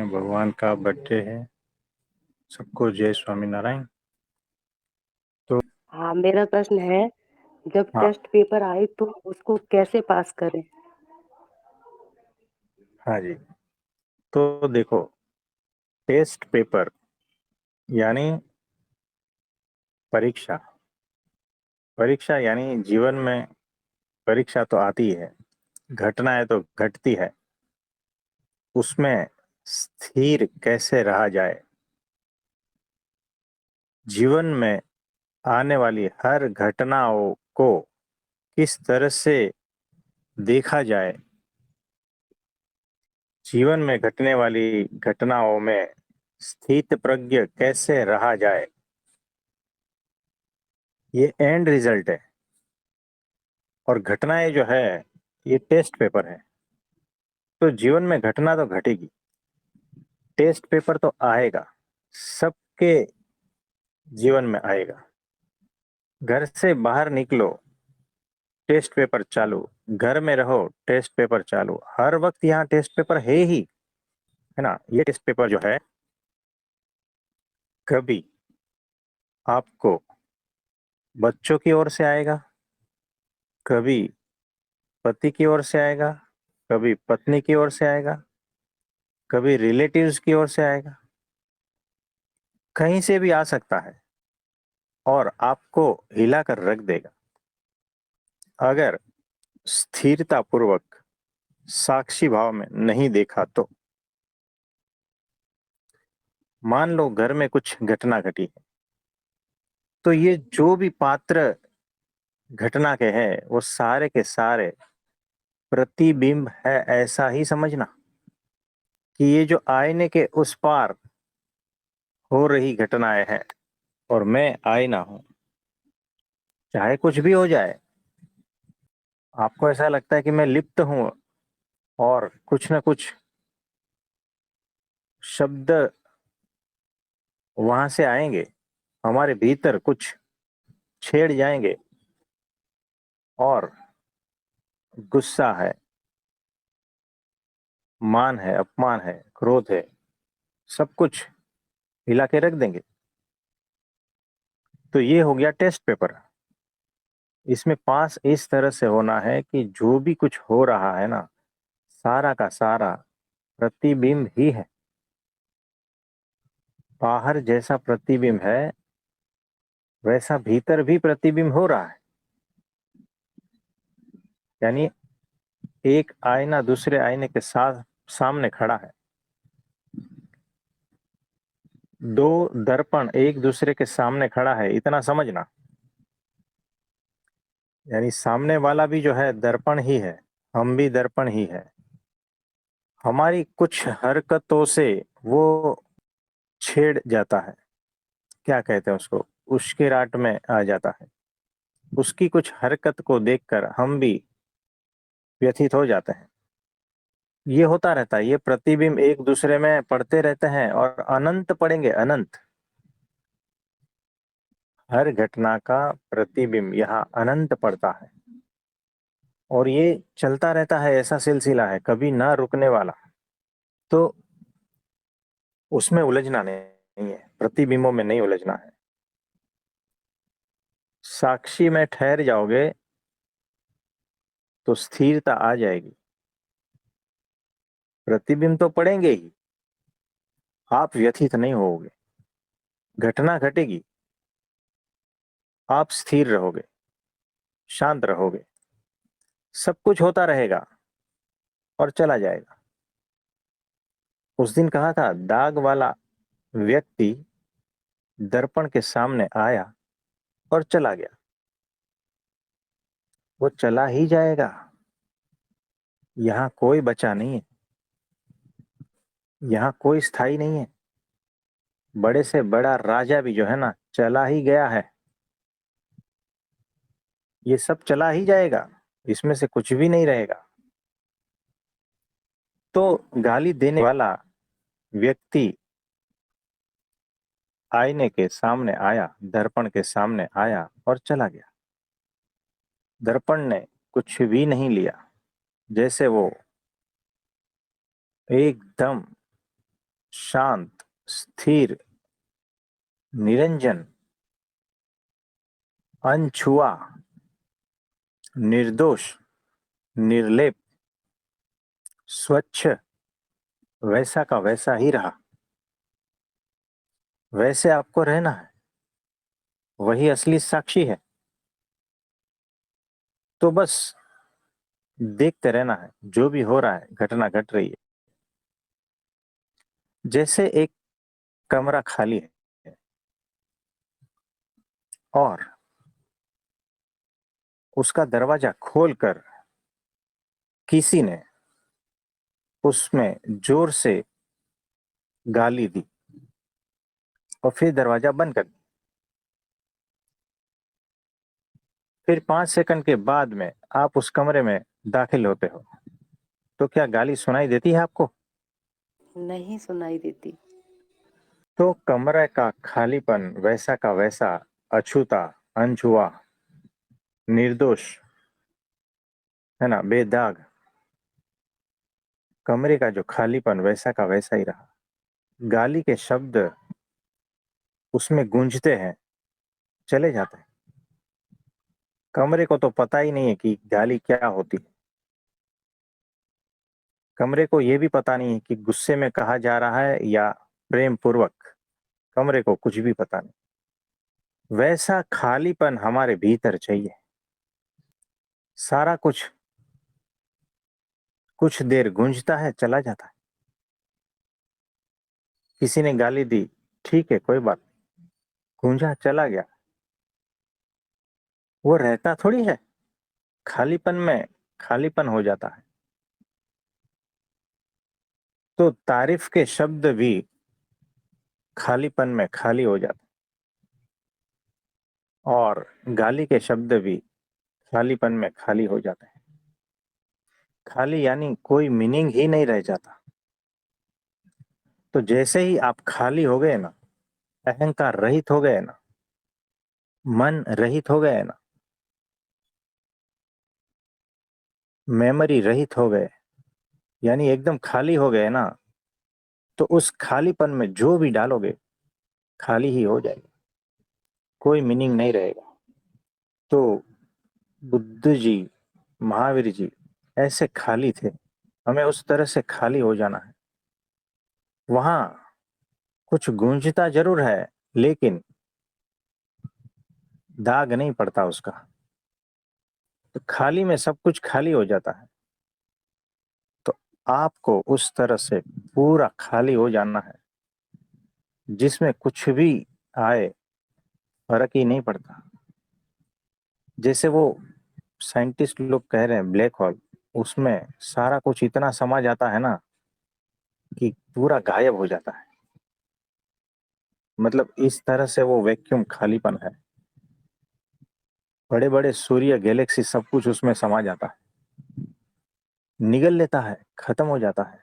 में भगवान का बर्थडे है। सबको जय स्वामीनारायण। तो हाँ, मेरा प्रश्न है, जब हाँ, टेस्ट पेपर आए तो उसको कैसे पास करें? हाँ जी। तो देखो, टेस्ट पेपर यानी परीक्षा। परीक्षा यानी जीवन में परीक्षा तो आती है, घटनाएं तो घटती है। उसमें स्थिर कैसे रहा जाए, जीवन में आने वाली हर घटनाओं को किस तरह से देखा जाए, जीवन में घटने वाली घटनाओं में स्थित प्रज्ञ कैसे रहा जाए, ये एंड रिजल्ट है। और घटनाएं जो है, ये टेस्ट पेपर है। तो जीवन में घटना तो घटेगी, टेस्ट पेपर तो आएगा, सबके जीवन में आएगा। घर से बाहर निकलो, टेस्ट पेपर चालू। घर में रहो, टेस्ट पेपर चालू। हर वक्त यहाँ टेस्ट पेपर है ही, है ना। ये टेस्ट पेपर जो है, कभी आपको बच्चों की ओर से आएगा, कभी पति की ओर से आएगा, कभी पत्नी की ओर से आएगा, कभी रिलेटिव्स की ओर से आएगा। कहीं से भी आ सकता है और आपको हिलाकर रख देगा। अगर स्थिरता पूर्वक साक्षी भाव में नहीं देखा तो। मान लो घर में कुछ घटना घटी है, तो ये जो भी पात्र घटना के हैं वो सारे के सारे प्रतिबिंब है, ऐसा ही समझना। कि ये जो आईने के उस पार हो रही घटनाएं हैं और मैं आईना हूं। चाहे कुछ भी हो जाए, आपको ऐसा लगता है कि मैं लिप्त हूं और कुछ ना कुछ शब्द वहां से आएंगे, हमारे भीतर कुछ छेड़ जाएंगे। और गुस्सा है, मान है, अपमान है, क्रोध है, सब कुछ हिला के रख देंगे। तो ये हो गया टेस्ट पेपर। इसमें पास इस तरह से होना है कि जो भी कुछ हो रहा है ना, सारा का सारा प्रतिबिंब ही है। बाहर जैसा प्रतिबिंब है, वैसा भीतर भी प्रतिबिंब हो रहा है। यानी एक आईना दूसरे आईने के साथ सामने खड़ा है। दो दर्पण एक दूसरे के सामने खड़ा है, इतना समझना। यानी सामने वाला भी जो है दर्पण ही है, हम भी दर्पण ही है। हमारी कुछ हरकतों से वो छेड़ जाता है, क्या कहते हैं उसको, उसके राट में आ जाता है। उसकी कुछ हरकत को देखकर हम भी व्यथित हो जाते हैं। ये होता रहता है, ये प्रतिबिंब एक दूसरे में पड़ते रहते हैं और अनंत पड़ेंगे, अनंत। हर घटना का प्रतिबिंब यहाँ अनंत पड़ता है और ये चलता रहता है, ऐसा सिलसिला है कभी ना रुकने वाला। तो उसमें उलझना नहीं है, प्रतिबिंबों में नहीं उलझना है। साक्षी में ठहर जाओगे तो स्थिरता आ जाएगी। प्रतिबिंब तो पड़ेंगे ही, आप व्यथित नहीं होगे। घटना घटेगी, आप स्थिर रहोगे, शांत रहोगे। सब कुछ होता रहेगा और चला जाएगा। उस दिन कहा था, दाग वाला व्यक्ति दर्पण के सामने आया और चला गया। वो चला ही जाएगा, यहाँ कोई बचा नहीं है, यहाँ कोई स्थायी नहीं है। बड़े से बड़ा राजा भी जो है ना, चला ही गया है। ये सब चला ही जाएगा, इसमें से कुछ भी नहीं रहेगा। तो गाली देने वाला व्यक्ति आईने के सामने आया, दर्पण के सामने आया और चला गया। दर्पण ने कुछ भी नहीं लिया, जैसे वो एकदम शांत, स्थिर, निरंजन, अनछुआ, निर्दोष, निर्लेप, स्वच्छ, वैसा का वैसा ही रहा। वैसे आपको रहना है, वही असली साक्षी है। तो बस देखते रहना है, जो भी हो रहा है, घटना घट रही है। जैसे एक कमरा खाली है और उसका दरवाजा खोलकर किसी ने उसमें जोर से गाली दी और फिर दरवाजा बंद कर दिया। फिर 5 सेकंड के बाद में आप उस कमरे में दाखिल होते हो, तो क्या गाली सुनाई देती है आपको? नहीं सुनाई देती। तो कमरे का खालीपन वैसा का वैसा, अछूता, अनछुआ, निर्दोष, है ना, बेदाग। कमरे का जो खालीपन वैसा का वैसा ही रहा। गाली के शब्द उसमें गूंजते हैं, चले जाते हैं। कमरे को तो पता ही नहीं है कि गाली क्या होती है। कमरे को यह भी पता नहीं है कि गुस्से में कहा जा रहा है या प्रेम पूर्वक। कमरे को कुछ भी पता नहीं। वैसा खालीपन हमारे भीतर चाहिए। सारा कुछ कुछ देर गूंजता है, चला जाता है। किसी ने गाली दी, ठीक है, कोई बात नहीं, गूंजा, चला गया। वो रहता थोड़ी है। खालीपन में खालीपन हो जाता है। तो तारीफ के शब्द भी खालीपन में खाली हो जाते हैं और गाली के शब्द भी खालीपन में खाली हो जाते हैं। खाली यानी कोई मीनिंग ही नहीं रह जाता। तो जैसे ही आप खाली हो गए ना, अहंकार रहित हो गए ना, मन रहित हो गए ना, मेमोरी रहित हो गए, यानी एकदम खाली हो गए ना, तो उस खालीपन में जो भी डालोगे खाली ही हो जाएगा, कोई मीनिंग नहीं रहेगा। तो बुद्ध जी, महावीर जी ऐसे खाली थे। हमें उस तरह से खाली हो जाना है। वहां कुछ गूंजता जरूर है, लेकिन दाग नहीं पड़ता उसका। तो खाली में सब कुछ खाली हो जाता है। तो आपको उस तरह से पूरा खाली हो जाना है, जिसमें कुछ भी आए फर्क ही नहीं पड़ता। जैसे वो साइंटिस्ट लोग कह रहे हैं ब्लैक होल, उसमें सारा कुछ इतना समा जाता है ना कि पूरा गायब हो जाता है। मतलब इस तरह से वो वैक्यूम खालीपन है। बड़े बड़े सूर्य, गैलेक्सी, सब कुछ उसमें समा जाता है, निगल लेता है, खत्म हो जाता है।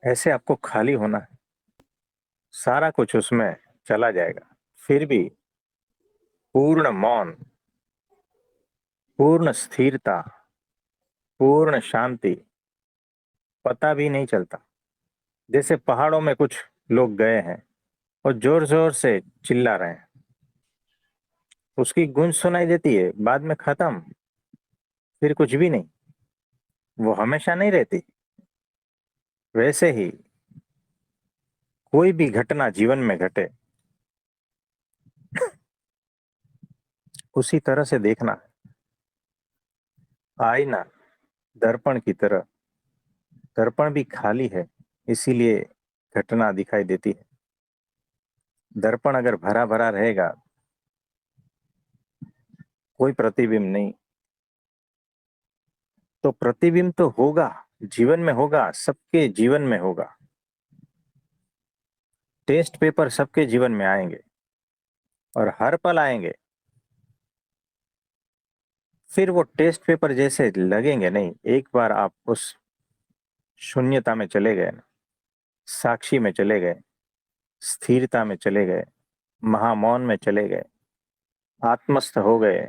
ऐसे आपको खाली होना है, सारा कुछ उसमें चला जाएगा, फिर भी पूर्ण मौन, पूर्ण स्थिरता, पूर्ण शांति, पता भी नहीं चलता। जैसे पहाड़ों में कुछ लोग गए हैं और जोर जोर से चिल्ला रहे हैं, उसकी गूंज सुनाई देती है, बाद में खत्म, फिर कुछ भी नहीं। वो हमेशा नहीं रहती। वैसे ही कोई भी घटना जीवन में घटे, उसी तरह से देखना है। आईना, दर्पण की तरह। दर्पण भी खाली है, इसीलिए घटना दिखाई देती है। दर्पण अगर भरा भरा रहेगा, कोई प्रतिबिंब नहीं, तो प्रतिबिंब तो होगा, जीवन में होगा, सबके जीवन में होगा। टेस्ट पेपर सबके जीवन में आएंगे और हर पल आएंगे। फिर वो टेस्ट पेपर जैसे लगेंगे नहीं। एक बार आप उस शून्यता में चले गए ना, साक्षी में चले गए, स्थिरता में चले गए, महामौन में चले गए, आत्मस्थ हो गए,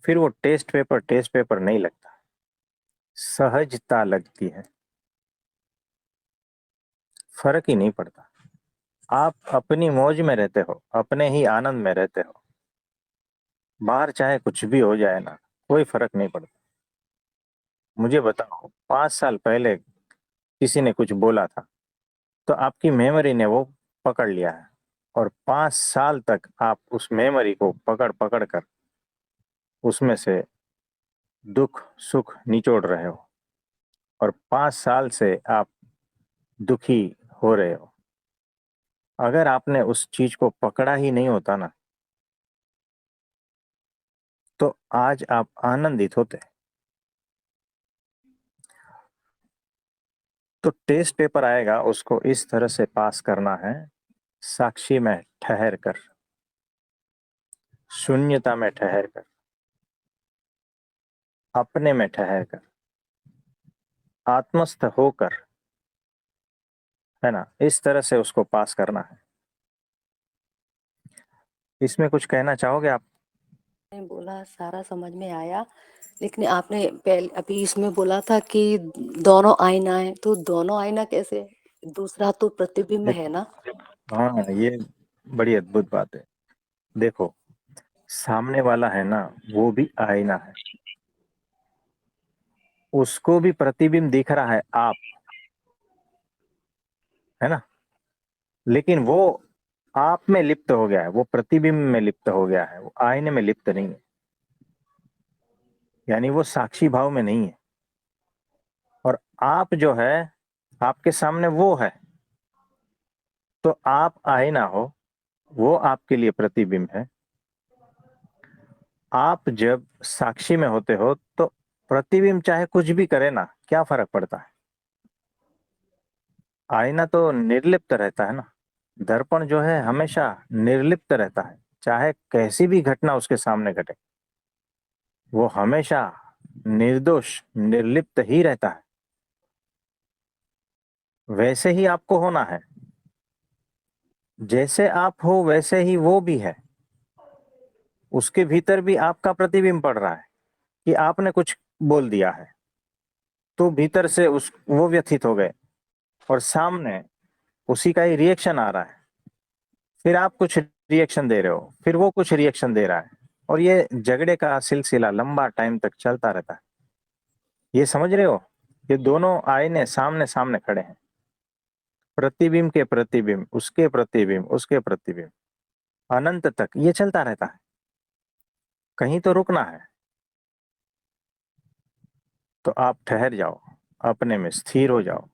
फिर वो टेस्ट पेपर नहीं लगता, सहजता लगती है। फर्क ही नहीं पड़ता। आप अपनी मौज में रहते हो, अपने ही आनंद में रहते हो, बाहर चाहे कुछ भी हो जाए ना, कोई फर्क नहीं पड़ता। मुझे बताओ, 5 साल पहले किसी ने कुछ बोला था तो आपकी मेमोरी ने वो पकड़ लिया है, और 5 साल तक आप उस मेमोरी को पकड़ पकड़ कर उसमें से दुख सुख निचोड़ रहे हो, और 5 साल से आप दुखी हो रहे हो। अगर आपने उस चीज को पकड़ा ही नहीं होता ना, तो आज आप आनंदित होते। तो टेस्ट पेपर आएगा, उसको इस तरह से पास करना है, साक्षी में ठहर कर, शून्यता में ठहर कर, अपने में ठहर कर, आत्मस्थ होकर, है ना, इस तरह से उसको पास करना है। इसमें कुछ कहना चाहोगे आप? ने बोला सारा समझ में आया, लेकिन आपने पहले अभी इसमें बोला था कि दोनों आईना है, तो दोनों आईना कैसे? दूसरा तो प्रतिबिंब देख, है ना। हाँ, ये बड़ी अद्भुत बात है। देखो, सामने वाला है ना, वो भी आईना है, उसको भी प्रतिबिंब दिख रहा है, आप, है ना, लेकिन वो आप में लिप्त हो गया है, वो प्रतिबिंब में लिप्त हो गया है, वो आईने में लिप्त नहीं है। यानी वो साक्षी भाव में नहीं है। और आप जो है, आपके सामने वो है, तो आप आईना हो, वो आपके लिए प्रतिबिंब है। आप जब साक्षी में होते हो तो प्रतिबिंब चाहे कुछ भी करे ना, क्या फर्क पड़ता है? आईना तो निर्लिप्त रहता है ना, दर्पण जो है हमेशा निर्लिप्त रहता है, चाहे कैसी भी घटना उसके सामने घटे, वो हमेशा निर्दोष निर्लिप्त ही रहता है। वैसे ही आपको होना है, जैसे आप हो वैसे ही वो भी है। उसके भीतर भी आपका प्रतिबिंब पड़ रहा है कि आपने कुछ बोल दिया है, तो भीतर से उस वो व्यथित हो गए, और सामने उसी का ही रिएक्शन आ रहा है। फिर आप कुछ रिएक्शन दे रहे हो, फिर वो कुछ रिएक्शन दे रहा है, और ये झगड़े का सिलसिला लंबा टाइम तक चलता रहता है। ये समझ रहे हो? ये दोनों आईने सामने सामने खड़े हैं, प्रतिबिंब के प्रतिबिंब, उसके प्रतिबिंब, उसके प्रतिबिंब, अनंत तक ये चलता रहता है। कहीं तो रुकना है। तो आप ठहर जाओ, अपने में स्थिर हो जाओ,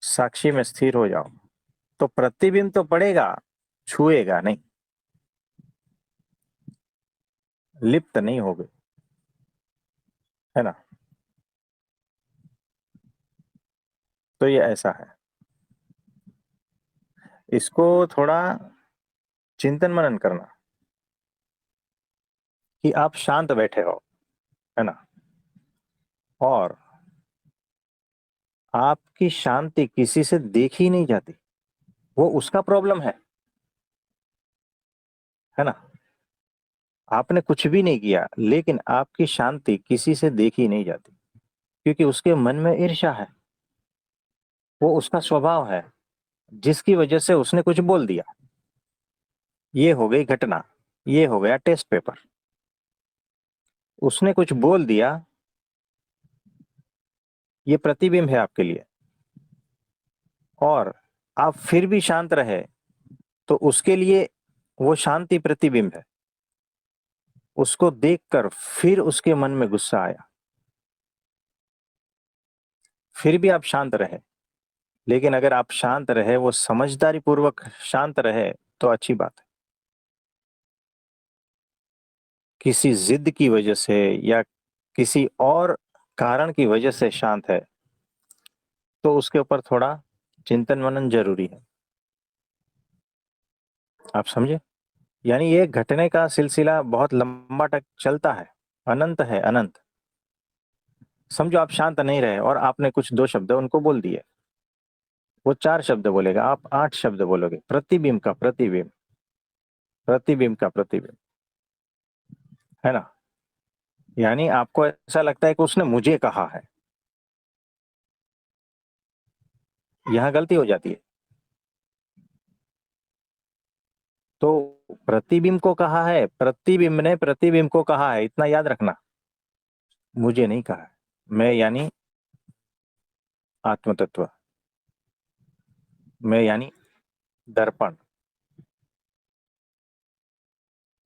साक्षी में स्थिर हो जाओ, तो प्रतिबिंब तो पड़ेगा, छुएगा नहीं, लिप्त नहीं होगे, है ना। तो ये ऐसा है, इसको थोड़ा चिंतन मनन करना, कि आप शांत बैठे हो, है ना, और आपकी शांति किसी से देखी नहीं जाती, वो उसका प्रॉब्लम है ना। आपने कुछ भी नहीं किया, लेकिन आपकी शांति किसी से देखी नहीं जाती, क्योंकि उसके मन में ईर्ष्या है, वो उसका स्वभाव है, जिसकी वजह से उसने कुछ बोल दिया। ये हो गई घटना, ये हो गया टेस्ट पेपर। उसने कुछ बोल दिया, ये प्रतिबिंब है आपके लिए, और आप फिर भी शांत रहे, तो उसके लिए वो शांति प्रतिबिंब है। उसको देखकर फिर उसके मन में गुस्सा आया, फिर भी आप शांत रहे। लेकिन अगर आप शांत रहे, वो समझदारी पूर्वक शांत रहे, तो अच्छी बात है। किसी जिद की वजह से या किसी और कारण की वजह से शांत है, तो उसके ऊपर थोड़ा चिंतन मनन जरूरी है। आप समझे? यानी ये घटने का सिलसिला बहुत लंबा तक चलता है, अनंत है, अनंत। समझो आप शांत नहीं रहे और आपने कुछ 2 शब्द उनको बोल दिए, वो 4 शब्द बोलेगा, आप 8 शब्द बोलोगे, प्रतिबिंब का प्रतिबिंब, प्रतिबिंब का प्रतिबिंब, है ना। यानी आपको ऐसा लगता है कि उसने मुझे कहा है, यहां गलती हो जाती है। तो प्रतिबिंब को कहा है, प्रतिबिंब ने प्रतिबिंब को कहा है, इतना याद रखना। मुझे नहीं कहा है। मैं यानी आत्म तत्व, मैं यानी दर्पण,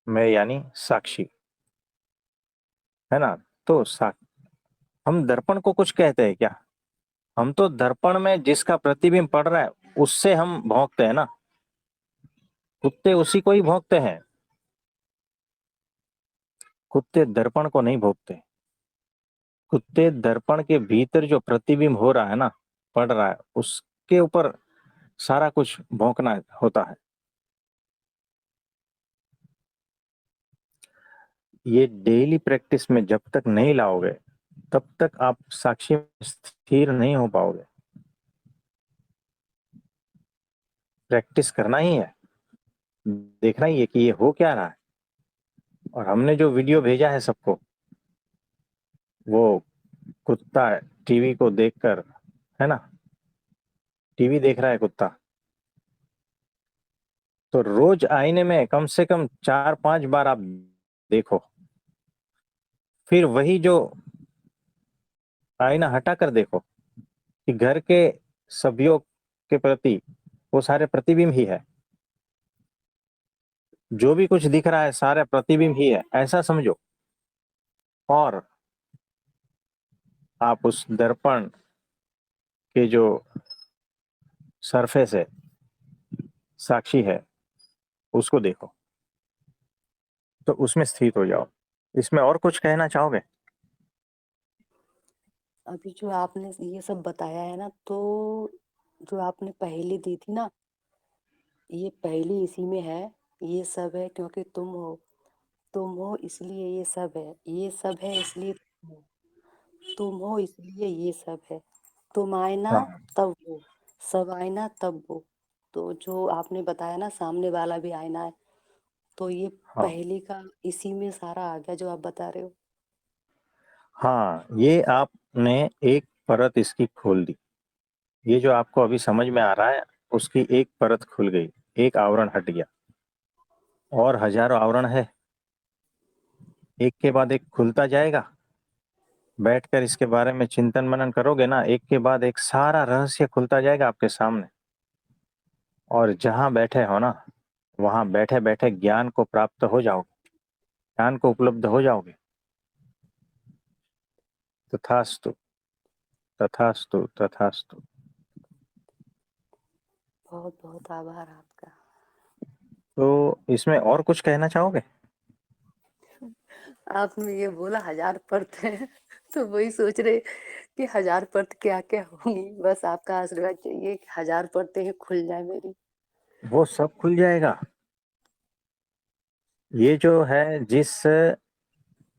मैं यानी साक्षी, है ना। तो हम दर्पण को कुछ कहते हैं क्या? हम तो दर्पण में जिसका प्रतिबिंब पड़ रहा है उससे हम भौंकते हैं ना। कुत्ते उसी को ही भौंकते हैं, कुत्ते दर्पण को नहीं भौंकते। कुत्ते दर्पण के भीतर जो प्रतिबिंब हो रहा है ना, पड़ रहा है, उसके ऊपर सारा कुछ भौंकना होता है। ये डेली प्रैक्टिस में जब तक नहीं लाओगे तब तक आप साक्षी में स्थिर नहीं हो पाओगे। प्रैक्टिस करना ही है, देखना ही है कि ये हो क्या रहा है। और हमने जो वीडियो भेजा है सबको, वो कुत्ता टीवी को देखकर, है ना, टीवी देख रहा है कुत्ता, तो रोज आईने में कम से कम 4-5 बार आप देखो। फिर वही जो आईना हटा कर देखो कि घर के सभ्यों के प्रति वो सारे प्रतिबिंब ही है। जो भी कुछ दिख रहा है सारे प्रतिबिंब ही है, ऐसा समझो। और आप उस दर्पण के जो सरफेस है, साक्षी है, उसको देखो, तो उसमें स्थित हो जाओ। इसमें और कुछ कहना चाहोगे? अभी जो आपने ये सब बताया है ना, तो जो आपने पहेली दी थी ना, ये पहेली इसी में है। ये सब है क्योंकि तुम हो इसलिए ये सब है, ये सब है इसलिए तुम हो इसलिए ये सब है। तुम आए ना हाँ तब वो, सब आए ना तब वो। तो जो आपने बताया ना, सामने वाला भी आईना है, तो ये हाँ पहेली का इसी में सारा आ गया जो आप बता रहे हो। हाँ, ये आपने एक परत इसकी खोल दी। ये जो आपको अभी समझ में आ रहा है, उसकी एक परत खुल गई, एक आवरण हट गया। और हजारों आवरण है, एक के बाद एक खुलता जाएगा। बैठकर इसके बारे में चिंतन मनन करोगे ना, एक के बाद एक सारा रहस्य खुलता जाएगा आपके सामने। और जहां बैठे हो ना, वहां बैठे बैठे ज्ञान को प्राप्त हो जाओगे, ज्ञान को उपलब्ध हो जाओगे। तथास्तु, तथास्तु, तथास्तु। बहुत बहुत आभार आपका। तो इसमें और कुछ कहना चाहोगे? आपने ये बोला 1000 परत है तो वही सोच रहे कि 1000 परत क्या क्या होंगी। बस आपका आशीर्वाद चाहिए कि 1000 परतें खुल जाए मेरी। वो सब खुल जाएगा। ये जो है, जिस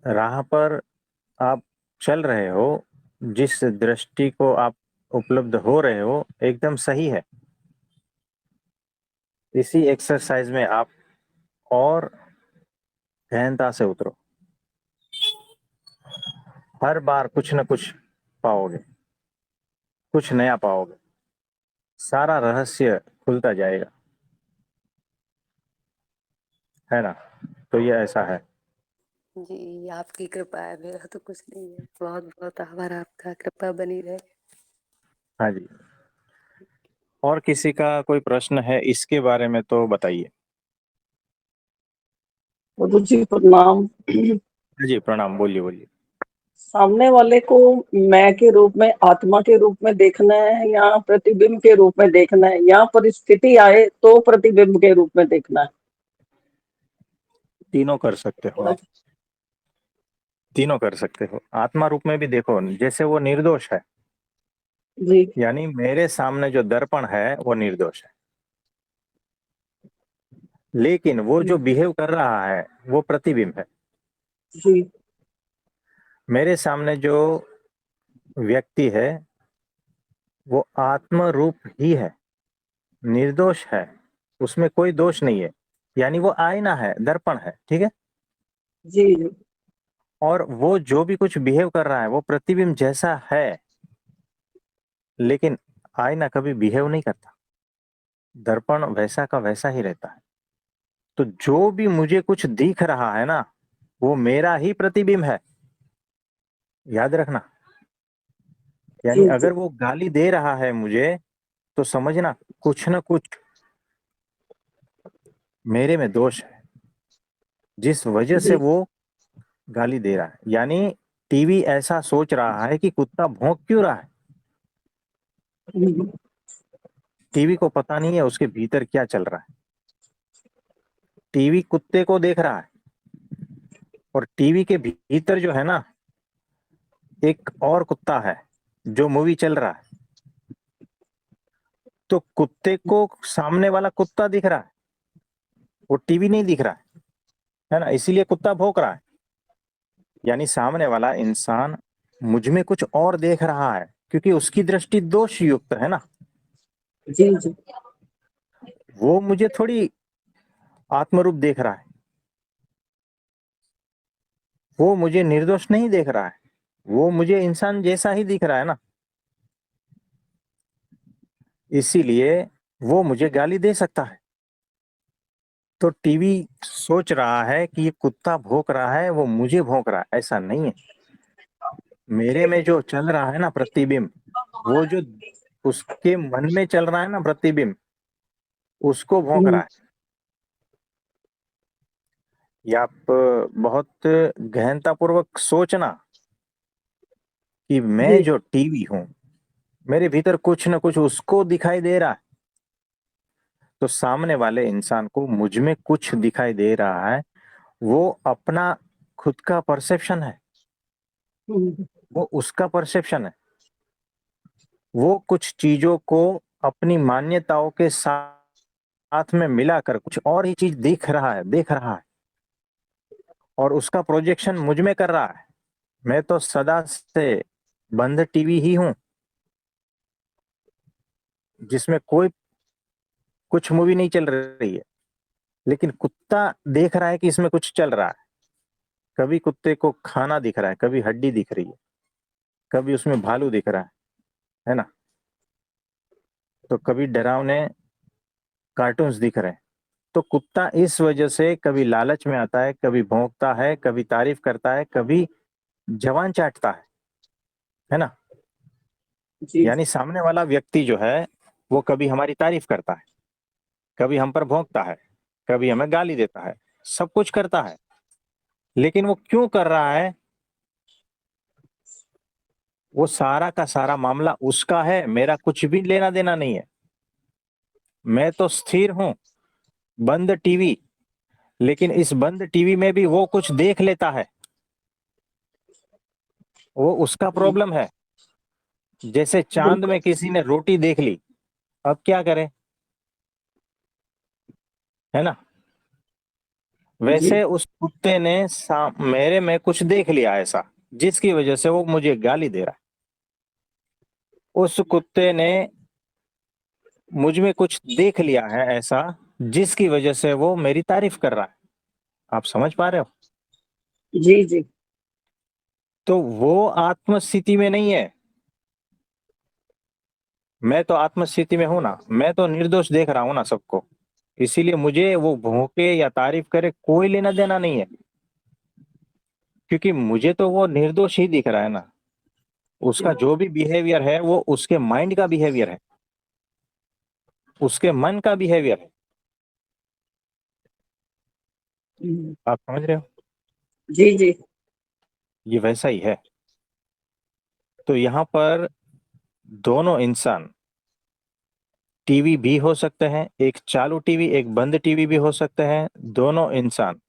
राह पर आप चल रहे हो, जिस दृष्टि को आप उपलब्ध हो रहे हो, एकदम सही है। इसी एक्सरसाइज में आप और गहनता से उतरो। हर बार कुछ न कुछ पाओगे, कुछ नया पाओगे, सारा रहस्य खुलता जाएगा, है ना। तो ये ऐसा है। जी, आपकी कृपा है, मेरा तो कुछ नहीं है। बहुत बहुत आभार आपका, कृपा बनी रहे। हाँ जी। और किसी का कोई प्रश्न है इसके बारे में तो बताइए। गुरु जी प्रणाम। हाँ जी, प्रणाम, बोलिए बोलिए। सामने वाले को मैं के रूप में, आत्मा के रूप में देखना है या प्रतिबिंब के रूप में देखना है, या परिस्थिति आए तो प्रतिबिंब के रूप में देखना है? तीनों कर सकते हो आप, तीनों कर सकते हो। आत्मा रूप में भी देखो, जैसे वो निर्दोष है, जी यानी मेरे सामने जो दर्पण है वो निर्दोष है, लेकिन वो जो बिहेव कर रहा है वो प्रतिबिंब है। जी मेरे सामने जो व्यक्ति है वो आत्म रूप ही है, निर्दोष है, उसमें कोई दोष नहीं है, यानी वो आईना है, दर्पण है, ठीक है। जी और वो जो भी कुछ बिहेव कर रहा है वो प्रतिबिंब जैसा है, लेकिन आईना कभी बिहेव नहीं करता, दर्पण वैसा का वैसा ही रहता है। तो जो भी मुझे कुछ दिख रहा है ना, वो मेरा ही प्रतिबिंब है, याद रखना। यानी जी जी अगर वो गाली दे रहा है मुझे, तो समझना कुछ ना कुछ मेरे में दोष है, जिस वजह से जी। वो गाली दे रहा है। यानी टीवी ऐसा सोच रहा है कि कुत्ता भौंक क्यों रहा है। हम्म, टीवी को पता नहीं है उसके भीतर क्या चल रहा है। टीवी कुत्ते को देख रहा है, और टीवी के भीतर जो है ना, एक और कुत्ता है जो मूवी चल रहा है। तो कुत्ते को सामने वाला कुत्ता दिख रहा है, वो टीवी नहीं दिख रहा है ना, इसीलिए कुत्ता भौंक रहा है। यानी सामने वाला इंसान मुझ में कुछ और देख रहा है, क्योंकि उसकी दृष्टि दोष युक्त है ना। जी जी वो मुझे थोड़ी आत्मरूप देख रहा है, वो मुझे निर्दोष नहीं देख रहा है, वो मुझे इंसान जैसा ही दिख रहा है ना। इसीलिए वो मुझे गाली दे सकता है। तो टीवी सोच रहा है कि ये कुत्ता भौंक रहा है, वो मुझे भौंक रहा है, ऐसा नहीं है। मेरे में जो चल रहा है ना प्रतिबिंब, वो जो उसके मन में चल रहा है ना प्रतिबिंब, उसको भौंक हम्म, रहा है। ये आप बहुत गहनतापूर्वक सोचना कि मैं जी जो टीवी हूं, मेरे भीतर कुछ ना कुछ उसको दिखाई दे रहा है। तो सामने वाले इंसान को मुझ में कुछ दिखाई दे रहा है, वो अपना खुद का परसेप्शन है, हम्म, वो उसका परसेप्शन है। वो कुछ चीजों को अपनी मान्यताओं के साथ में मिलाकर कुछ और ही चीज देख रहा है, और उसका प्रोजेक्शन मुझ में कर रहा है। मैं तो सदा से बंद टीवी ही हूं, जिसमें कोई कुछ मूवी नहीं चल रही है, लेकिन कुत्ता देख रहा है कि इसमें कुछ चल रहा है। कभी कुत्ते को खाना दिख रहा है, कभी हड्डी दिख रही है, कभी उसमें भालू दिख रहा है ना। तो कभी डरावने कार्टून्स दिख रहे हैं। तो कुत्ता इस वजह से कभी लालच में आता है, कभी भौंकता है, कभी तारीफ करता है, कभी जवान चाटता है ना। जी यानी सामने वाला व्यक्ति जो है, वो कभी हमारी तारीफ करता है, कभी हम पर भौंकता है, कभी हमें गाली देता है, सब कुछ करता है। लेकिन वो क्यों कर रहा है? वो सारा का सारा मामला उसका है, मेरा कुछ भी लेना देना नहीं है। मैं तो स्थिर हूं, बंद टीवी। लेकिन इस बंद टीवी में भी वो कुछ देख लेता है, वो उसका जी, प्रॉब्लम है। जैसे चांद बिल्कुल। में किसी ने रोटी देख ली, अब क्या करे, है ना। जी वैसे उस कुत्ते ने मेरे में कुछ देख लिया ऐसा, जिसकी वजह से वो मुझे गाली दे रहा है। उस कुत्ते ने मुझ में कुछ देख लिया है ऐसा, जिसकी वजह से वो मेरी तारीफ कर रहा है। आप समझ पा रहे हो? जी जी तो वो आत्म स्थिति में नहीं है, मैं तो आत्म स्थिति में हूं ना, मैं तो निर्दोष देख रहा हूं ना सबको। इसीलिए मुझे वो भौंके या तारीफ करे कोई लेना देना नहीं है, क्योंकि मुझे तो वो निर्दोष ही दिख रहा है ना। उसका जो भी बिहेवियर है वो उसके माइंड का बिहेवियर है, उसके मन का बिहेवियर है। हम्म, आप समझ रहे हो? जी जी ये वैसा ही है। तो यहाँ पर दोनों इंसान, टीवी भी हो सकते हैं, एक चालू टीवी एक बंद टीवी भी हो सकते हैं। दोनों इंसान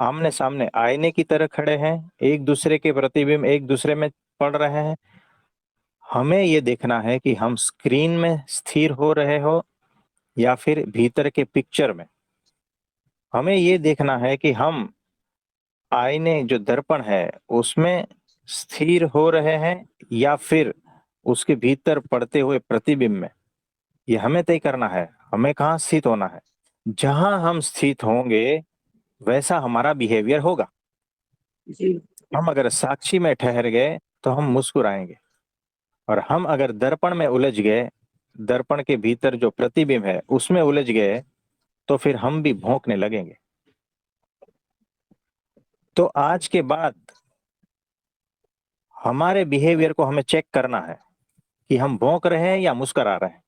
आमने सामने आईने की तरह खड़े हैं, एक दूसरे के प्रतिबिंब एक दूसरे में पड़ रहे हैं। हमें ये देखना है कि हम स्क्रीन में स्थिर हो रहे हो या फिर भीतर के पिक्चर में। हमें ये देखना है कि हम आईने जो दर्पण है उसमें स्थिर हो रहे हैं, या फिर उसके भीतर पड़ते हुए प्रतिबिंब में। ये हमें तय करना है, हमें कहाँ स्थित होना है। जहां हम स्थित होंगे, वैसा हमारा बिहेवियर होगा। जी हम अगर साक्षी में ठहर गए, तो हम मुस्कुराएंगे। और हम अगर दर्पण में उलझ गए, दर्पण के भीतर जो प्रतिबिंब है उसमें उलझ गए, तो फिर हम भी भौंकने लगेंगे। तो आज के बाद हमारे बिहेवियर को हमें चेक करना है कि हम भौंक रहे हैं या मुस्कुरा रहे हैं,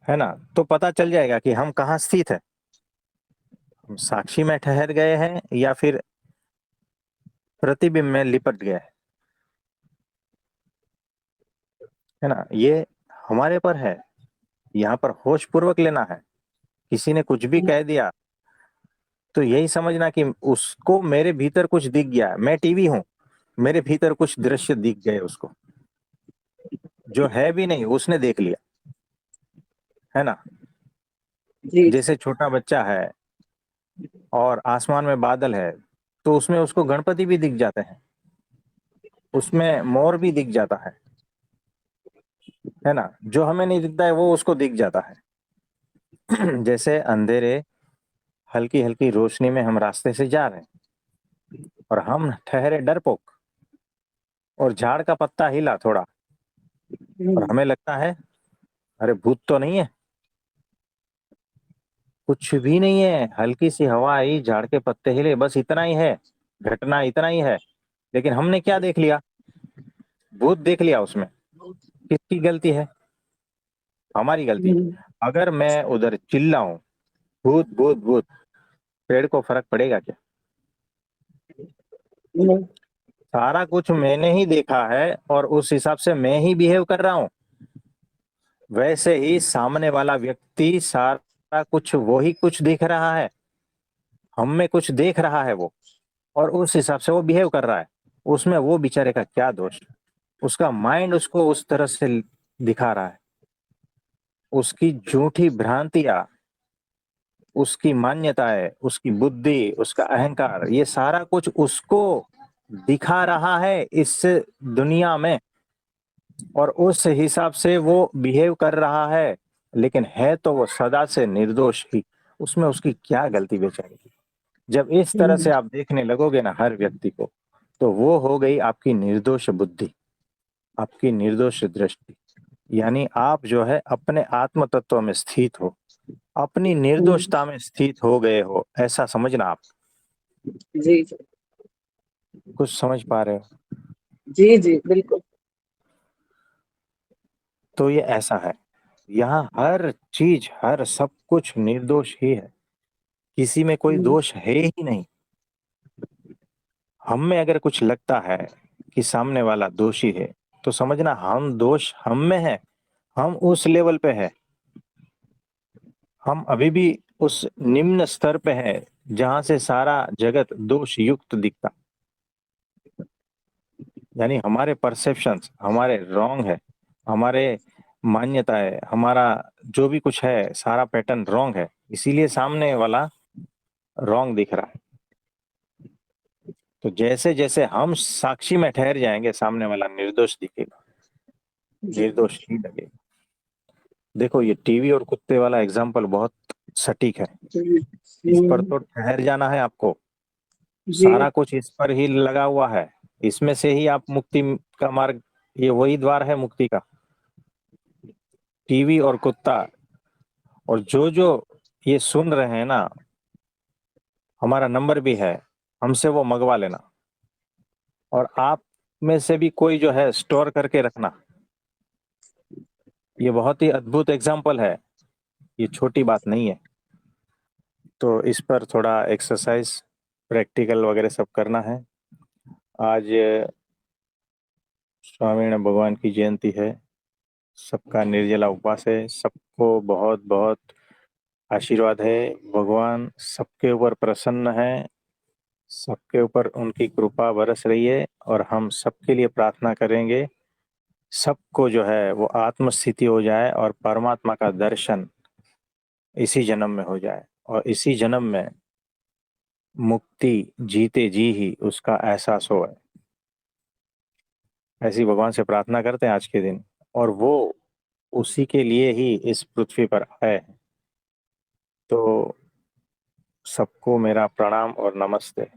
है ना? तो पता चल जाएगा कि हम कहाँ स्थित है, हम साक्षी में ठहर गए हैं या फिर प्रतिबिंब में लिपट गए हैं, है ना? ये हमारे पर है, यहाँ पर होश पूर्वक लेना है। किसी ने कुछ भी कह दिया तो यही समझना कि उसको मेरे भीतर कुछ दिख गया, मैं टीवी हूं, मेरे भीतर कुछ दृश्य दिख गए उसको, जो है भी नहीं उसने देख लिया, है ना? जी जैसे छोटा बच्चा है और आसमान में बादल है, तो उसमें उसको गणपति भी दिख जाते हैं, उसमें मोर भी दिख जाता है ना? जो हमें नहीं दिखता है वो उसको दिख जाता है। जैसे अंधेरे हल्की हल्की रोशनी में हम रास्ते से जा रहे हैं और हम ठहरे डरपोक, और झाड़ का पत्ता हिला थोड़ा और हमें लगता है अरे भूत तो नहीं है, कुछ भी नहीं है, हल्की सी हवा आई, झाड़ के पत्ते हिले, बस इतना ही है, घटना इतना ही है। लेकिन हमने क्या देख लिया? भूत देख लिया उसमें। किसकी गलती है? हमारी गलती है। अगर मैं उधर चिल्लाऊं भूत भूत भूत, पेड़ को फर्क पड़ेगा क्या? सारा कुछ मैंने ही देखा है और उस हिसाब से मैं ही बिहेव कर रहा हूं। वैसे ही सामने वाला व्यक्ति सारा कुछ वही कुछ दिख रहा है, हम में कुछ देख रहा है वो, और उस हिसाब से वो बिहेव कर रहा है। उसमें वो बेचारे का क्या दोष? उसका माइंड उसको उस तरह से दिखा रहा है, उसकी झूठी भ्रांतियां, उसकी मान्यताएं, उसकी बुद्धि, उसका अहंकार, ये सारा कुछ उसको दिखा रहा है इस दुनिया में, और उस हिसाब से वो बिहेव कर रहा है। लेकिन है तो वो सदा से निर्दोष ही, उसमें उसकी क्या गलती बेचारे की? जब इस तरह से आप देखने लगोगे ना हर व्यक्ति को, तो वो हो गई आपकी निर्दोष बुद्धि, आपकी निर्दोष दृष्टि। यानी आप जो है अपने आत्म तत्व में स्थित हो, अपनी निर्दोषता में स्थित हो गए हो, ऐसा समझना आप। जी जी कुछ समझ पा रहे हो? जी जी बिल्कुल। तो ये ऐसा है, यहाँ हर चीज, हर सब कुछ निर्दोष ही है, किसी में कोई दोष है ही नहीं। हम में अगर कुछ लगता है कि सामने वाला दोषी है, तो समझना हम दोष हम में है, हम उस लेवल पे है, हम अभी भी उस निम्न स्तर पे है जहां से सारा जगत दोष युक्त दिखता। यानी हमारे परसेप्शंस हमारे रॉन्ग है, हमारे मान्यताएं, हमारा जो भी कुछ है सारा पैटर्न रॉन्ग है, इसीलिए सामने वाला रॉन्ग दिख रहा है। तो जैसे जैसे हम साक्षी में ठहर जाएंगे, सामने वाला निर्दोष दिखेगा, जी निर्दोष ही लगेगा। देखो ये टीवी और कुत्ते वाला एग्जाम्पल बहुत सटीक है, जी इस पर तो ठहर जाना है आपको, जी सारा कुछ इस पर ही लगा हुआ है, इसमें से ही आप मुक्ति का मार्ग, ये वही द्वार है मुक्ति का, टीवी और कुत्ता। और जो जो ये सुन रहे हैं ना, हमारा नंबर भी है, हमसे वो मंगवा लेना, और आप में से भी कोई जो है स्टोर करके रखना। ये बहुत ही अद्भुत एग्जाम्पल है, ये छोटी बात नहीं है। तो इस पर थोड़ा एक्सरसाइज, प्रैक्टिकल वगैरह सब करना है। आज स्वामीनारायण भगवान की जयंती है, सबका निर्जला उपवास है, सबको बहुत बहुत आशीर्वाद है, भगवान सबके ऊपर प्रसन्न है, सबके ऊपर उनकी कृपा बरस रही है, और हम सबके लिए प्रार्थना करेंगे, सबको जो है वो आत्म स्थिति हो जाए और परमात्मा का दर्शन इसी जन्म में हो जाए, और इसी जन्म में मुक्ति जीते जी ही उसका एहसास हो। ऐसी भगवान से प्रार्थना करते हैं आज के दिन, और वो उसी के लिए ही इस पृथ्वी पर आए। तो सबको मेरा प्रणाम और नमस्ते।